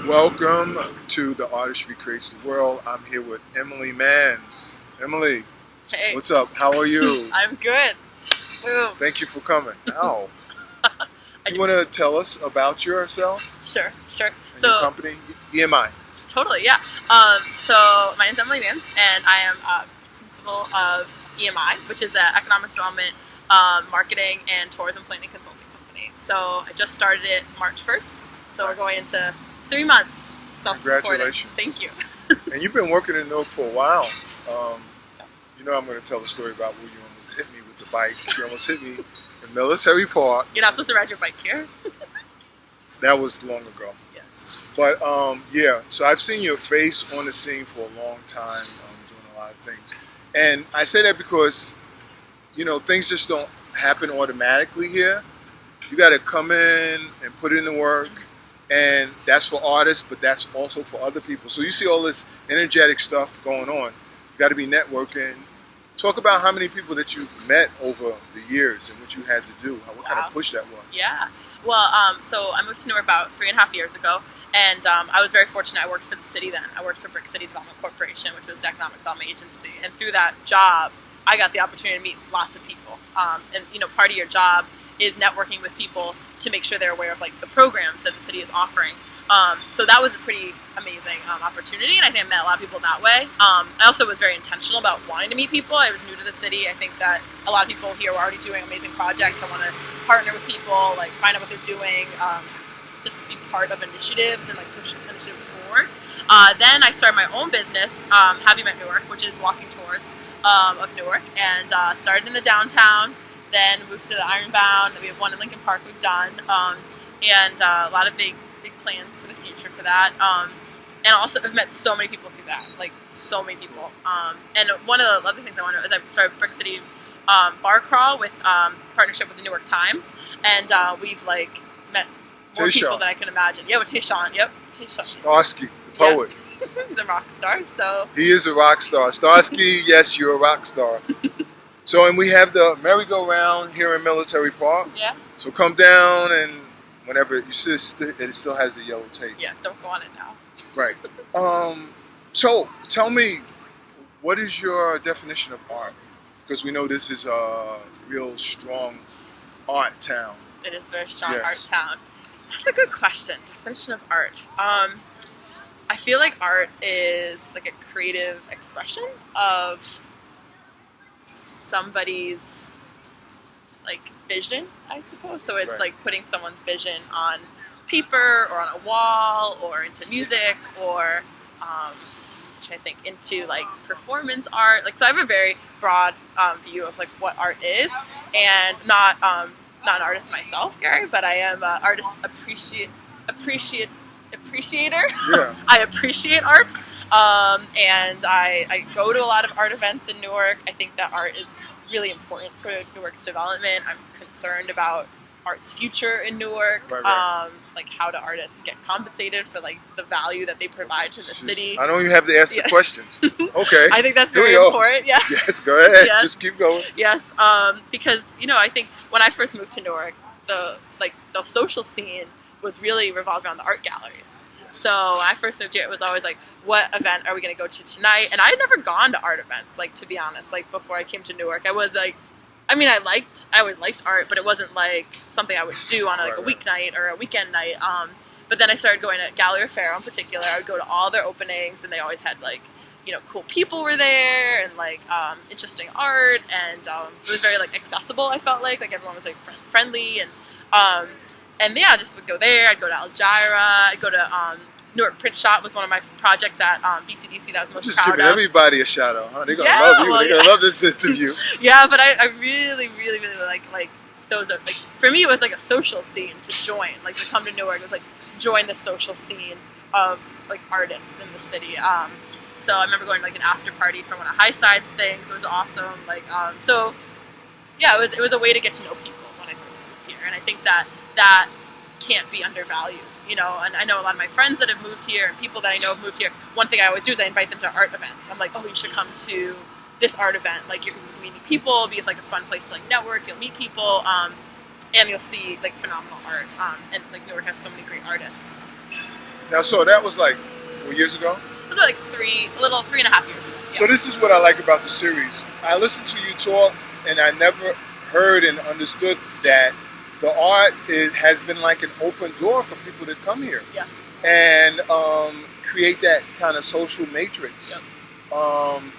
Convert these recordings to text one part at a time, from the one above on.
Welcome to the Artistry Creates the World. I'm here with Emily Manz. Emily, Hey. what's up? How are you? I'm good. Boom. Thank you for coming. Ow. You want to tell us about yourself Sure. and your company, EMI? Totally, yeah. So my name's Emily Manz, and I am principal of EMI, which is an economic development, marketing, and tourism planning consulting company. So I just started it March 1st, so we're going into 3 months self-supported. Congratulations. Thank you. And you've been working in Newark for a while. You know I'm going to tell the story about where you almost hit me with the bike. You almost hit me in Military Park. You're not supposed to ride your bike here? That was long ago. Yes. But yeah, so I've seen your face on the scene for a long time, doing a lot of things. And I say that because, you know, things just don't happen automatically here. You got to come in and put in the work. And that's for artists, but that's also for other people. So you see all this energetic stuff going on. You got to be networking. Talk about how many people that you've met over the years and what you had to do. What kind of push that was. Yeah. Well, so I moved to Newark about 3.5 years ago, and I was very fortunate. I worked for the city then. I worked for Brick City Development Corporation, which was the economic development agency. And through that job, I got the opportunity to meet lots of people. And, you know, part of your job is networking with people to make sure they're aware of like the programs that the city is offering. So that was a pretty amazing opportunity, and I think I met a lot of people that way. I also was very intentional about wanting to meet people. I was new to the city. I think that a lot of people here were already doing amazing projects. I want to partner with people, like find out what they're doing, just be part of initiatives and like push initiatives forward. Then I started my own business, Have You Met Newark, which is walking tours of Newark, and started in the downtown. Then moved to the Ironbound. We have one in Lincoln Park we've done, and a lot of big plans for the future for that. And also I've met so many people through that, like so many people. And one of the other things I want to know is I started Brick City Bar Crawl with partnership with the Newark Times, and we've like met more people than I can imagine. Yeah, with Tayshawn. Yep, Tayshawn. Starsky, the poet. Yes. He's a rock star. So he is a rock star. Starsky, yes, you're a rock star. So, and we have the merry-go-round here in Military Park. Yeah. So come down, and whenever you see it still has the yellow tape. Yeah, don't go on it now. Right. So tell me, what is your definition of art? Because we know this is a real strong art town. It is a very strong art town. That's a good question. Definition of art. I feel like art is like a creative expression of somebody's like vision, I suppose. So it's like putting someone's vision on paper or on a wall or into music or I think into like performance art. Like, so I have a very broad view of like what art is, and not an artist myself, Gary, but I am an artist appreciator. Yeah. I appreciate art, and I go to a lot of art events in Newark. I think that art is really important for Newark's development. I'm concerned about art's future in Newark. Right. Like, how do artists get compensated for like the value that they provide to the city? I know you have to ask the questions. Okay. I think that's very important. Yes. Yes, go ahead. Yes. Just keep going. Yes, because, you know, I think when I first moved to Newark, the social scene was really revolved around the art galleries. So when I first moved here, it was always like, what event are we going to go to tonight? And I had never gone to art events, like, to be honest. Like, before I came to Newark, I was like, I mean, I always liked art, but it wasn't like something I would do on like a weeknight or a weekend night. But then I started going to Gallery of Faro in particular. I would go to all their openings, and they always had like, you know, cool people were there and like interesting art, and it was very like accessible. I felt like everyone was like friendly, and yeah, I just would go there. I'd go to Algira. I'd go to Newark Print Shop was one of my projects at BCDC that I was most just proud giving of. everybody a shout out, huh? They're gonna love you. They're gonna love this interview. Yeah, but I really like those. Like, for me, it was like a social scene to join. Like, to come to Newark, it was like join the social scene of like artists in the city. So I remember going to like an after party for one of High Side's things. It was awesome. Like, so yeah, it was a way to get to know people when I first moved here, and I think that can't be undervalued, you know. And I know a lot of my friends that have moved here and people that I know have moved here. One thing I always do is I invite them to art events. I'm like, oh, you should come to this art event. Like, you're going to meet people. It'll be like a fun place to like network. You'll meet people, and you'll see like phenomenal art. And like Newark has so many great artists. Now, so that was like 4 years ago? It was about like 3.5 years ago. Yeah. So this is what I like about the series. I listened to you talk, and I never heard and understood that the art has been like an open door for people to come here. Yeah. And create that kind of social matrix. Yep.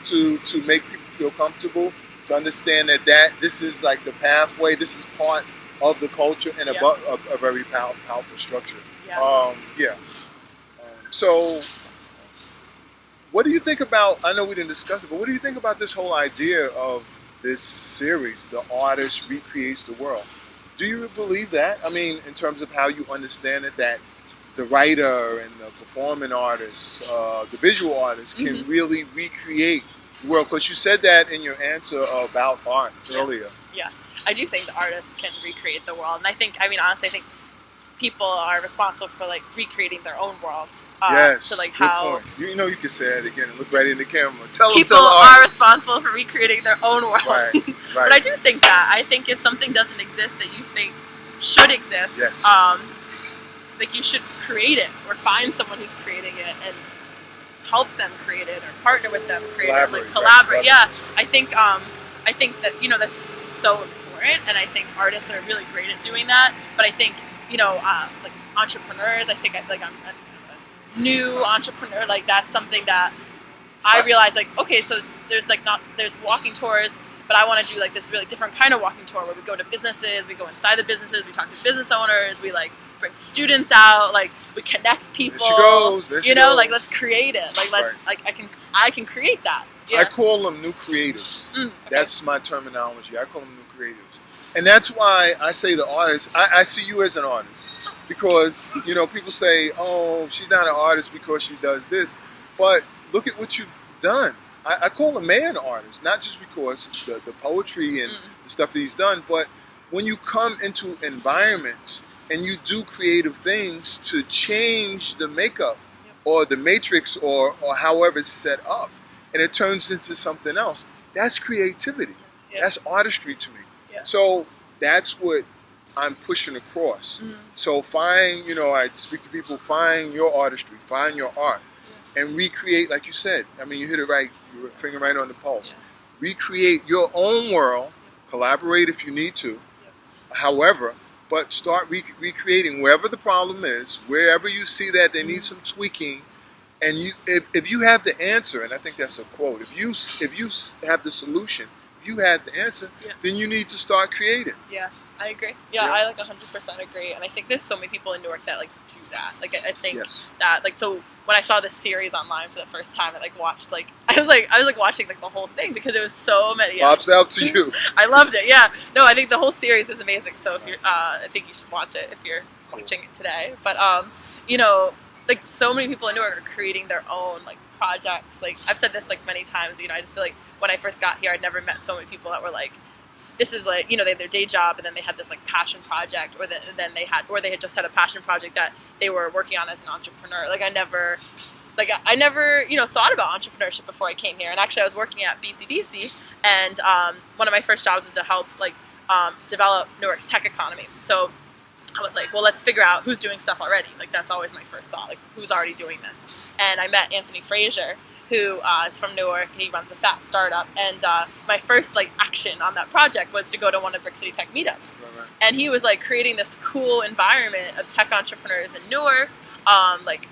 To make people feel comfortable, to understand that this is like the pathway, this is part of the culture and a very powerful structure. Yeah. So what do you think about, I know we didn't discuss it, but what do you think about this whole idea of this series, The Artist Recreates the World? Do you believe that? I mean, in terms of how you understand it, that the writer and the performing artist, the visual artist can really recreate the world? Because you said that in your answer about art earlier. Yeah, I do think the artist can recreate the world. And honestly, I think people are responsible for like recreating their own world. Yes, so like good how point. You can say it again and look right in the camera. Tell people them, are responsible for recreating their own world. Right. But I do think that. I think if something doesn't exist that you think should exist, yes. Like you should create it or find someone who's creating it and help them create it or partner with them create it, like collaborate. Yeah, I think that that's just so important, and I think artists are really great at doing that. But I think like entrepreneurs, I think I'm a new entrepreneur. Like that's something that I realize. Like so there's walking tours. But I want to do like this really different kind of walking tour where we go to businesses, we go inside the businesses, we talk to business owners, we like bring students out, like we connect people. There she goes. Like let's create it. Like I can create that. Yeah. I call them new creatives. Okay. That's my terminology. I call them new creatives. And that's why I say the artist, I see you as an artist. Because, people say, oh, she's not an artist because she does this. But look at what you've done. I call a man an artist, not just because the poetry and the stuff that he's done, but when you come into environments and you do creative things to change the makeup or the matrix or however it's set up, and it turns into something else, that's creativity. Yeah. That's artistry to me. Yeah. So that's what I'm pushing across. So I speak to people, find your artistry, find your art. And recreate, like you said. I mean, you hit it right. Your finger right on the pulse. Yeah. Recreate your own world. Collaborate if you need to. However, but start recreating wherever the problem is, wherever you see that they need some tweaking. And if you have the answer, and I think that's a quote. If you have the solution, if you have the answer, then you need to start creating. Yeah, I agree. Yeah, I like 100% agree. And I think there's so many people in Newark that like do that. Like I think that like so. When I saw this series online for the first time, I watched I was watching the whole thing because it was so many. Pops out to you. I loved it. Yeah. No, I think the whole series is amazing. So if you're, I think you should watch it if you're watching it today. But like so many people in Newark are creating their own like projects. Like I've said this like many times. I just feel like when I first got here, I'd never met so many people that were like, this is like, they had their day job and then they had this like passion project or they had just had a passion project that they were working on as an entrepreneur. Like I never thought about entrepreneurship before I came here. And actually I was working at BCDC and one of my first jobs was to help develop Newark's tech economy. So I was like, well, let's figure out who's doing stuff already. Like that's always my first thought, like who's already doing this. And I met Anthony Frazier, who is from Newark. He runs a fat startup, and my first action on that project was to go to one of Brick City Tech meetups. Right. And he was creating this cool environment of tech entrepreneurs in Newark.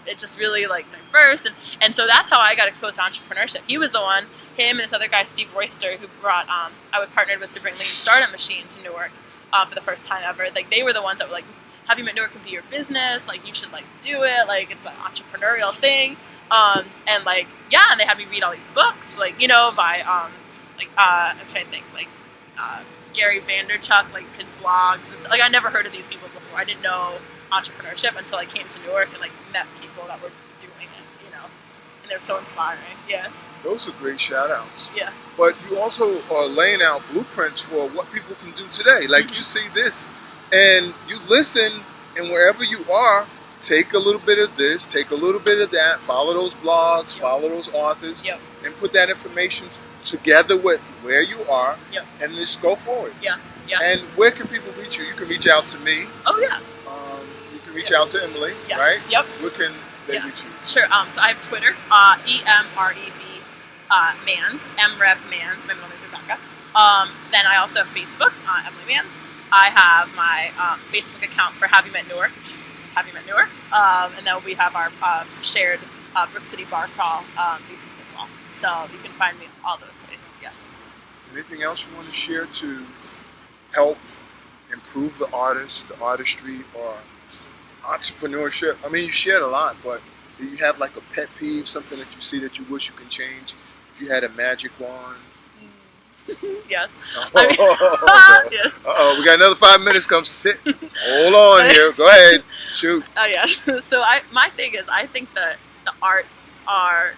It just really diverse, and so that's how I got exposed to entrepreneurship. He was the one, him and this other guy, Steve Royster, who brought I would partnered with to bring Lean Startup Machine to Newark for the first time ever. They were the ones that were have you met Newark can be your business. You should do it. It's an entrepreneurial thing. And they had me read all these books, by I'm trying to think, Gary Vaynerchuk, his blogs and stuff. I never heard of these people before. I didn't know entrepreneurship until I came to Newark and met people that were doing it, and they were so inspiring. Yeah. Those are great shout outs. Yeah. But you also are laying out blueprints for what people can do today. You see this and you listen, and wherever you are, take a little bit of this, take a little bit of that, follow those blogs, follow those authors, and put that information together with where you are, and just go forward. Yeah. And where can people reach you? You can reach out to me. Oh, yeah. You can reach out to Emily, yes. right? Yep. they Yeah. reach you? Sure. So I have Twitter, EMREV Manz, MREV Manz. My middle name is Rebecca. Then I also have Facebook, Emily Manz. I have my Facebook account for Have You Met Newark, which is Have You Met Newark. And then we have our shared Brook City Bar Crawl Facebook as well. So you can find me all those ways. Yes. Anything else you want to share to help improve the artist, the artistry, or entrepreneurship? I mean, you shared a lot, but do you have like a pet peeve, something that you see that you wish you can change? If you had a magic wand? Yes. Yes. Uh-oh, we got another 5 minutes. Come sit. Hold on here. Go ahead. Shoot. Oh, yeah. So my thing is, I think that the arts are,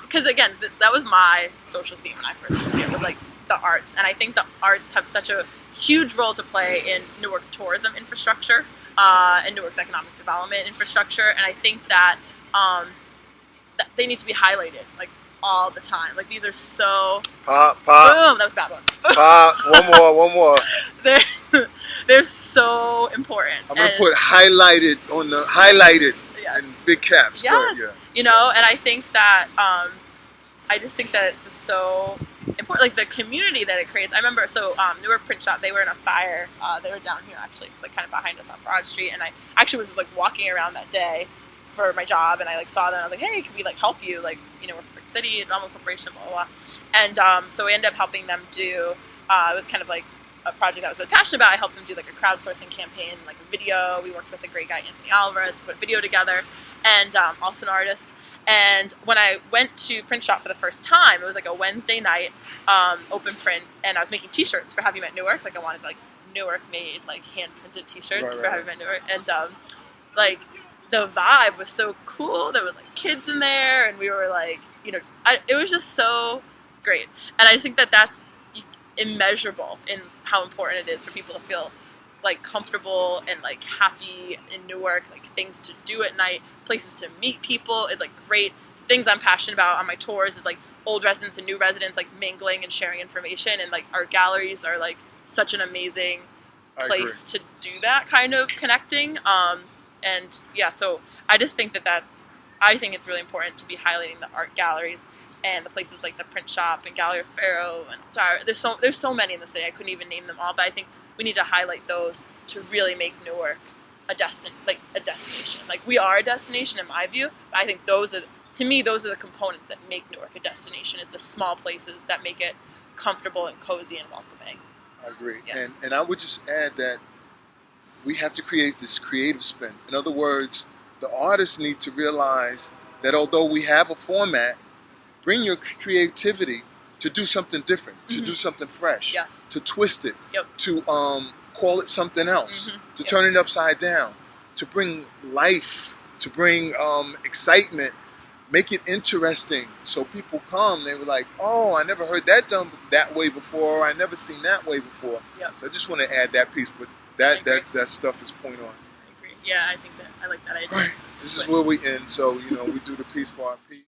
because again, that was my social scene when I first moved here. It was like the arts. And I think the arts have such a huge role to play in Newark's tourism infrastructure, and Newark's economic development infrastructure. And I think that, that they need to be highlighted, like, all the time. Like, these are so... Pop. Boom! That was a bad one. Pop. One more. They're so important. I'm going to put highlighted on the... Highlighted Yes. in big caps. Yes. Good, yeah. You know, and I think that... I just think that it's just so important. Like, the community that it creates. I remember, Newark Print Shop, they were in a fire. They were down here, actually, like, kind of behind us on Broad Street. And I actually was, like, walking around that day for my job, and I like saw them, and I was like, hey, can we like help you? Like, you know, we're from Brick City, Development Corporation, blah, blah, blah. And so we ended up helping them do, it was kind of like a project I was really passionate about. I helped them do like a crowdsourcing campaign, like a video. We worked with a great guy, Anthony Alvarez, to put a video together, and also an artist. And when I went to Print Shop for the first time, it was like a Wednesday night, open print, and I was making t-shirts for Have You Met Newark. Like, I wanted like Newark made like hand-printed t-shirts for Have You Met Newark. And like, the vibe was so cool. There was like kids in there, and we were like, you know, it was just so great. And I think that that's immeasurable in how important it is for people to feel like comfortable and like happy in Newark, like things to do at night, places to meet people. It's like great things I'm passionate about on my tours is like old residents and new residents like mingling and sharing information, and like art galleries are like such an amazing place to do that kind of connecting. And yeah, so I just think I think it's really important to be highlighting the art galleries and the places like the Print Shop and Gallery of Pharaoh and there's so many in the city. I couldn't even name them all, but I think we need to highlight those to really make Newark a destination. Like, we are a destination in my view, but I think those are the components that make Newark a destination, is the small places that make it comfortable and cozy and welcoming. I agree. Yes. And I would just add that we have to create this creative spin. In other words, the artists need to realize that although we have a format, bring your creativity to do something different, to do something fresh, to twist it, to call it something else, to turn it upside down, to bring life, to bring excitement, make it interesting. So people come, they were like, oh, I never heard that done that way before, or I never seen that way before. So I just want to add that piece, but that stuff is point on. I agree. Yeah, I think that I like that idea. Right. This is where we end. So, you know, we do the piece for our piece.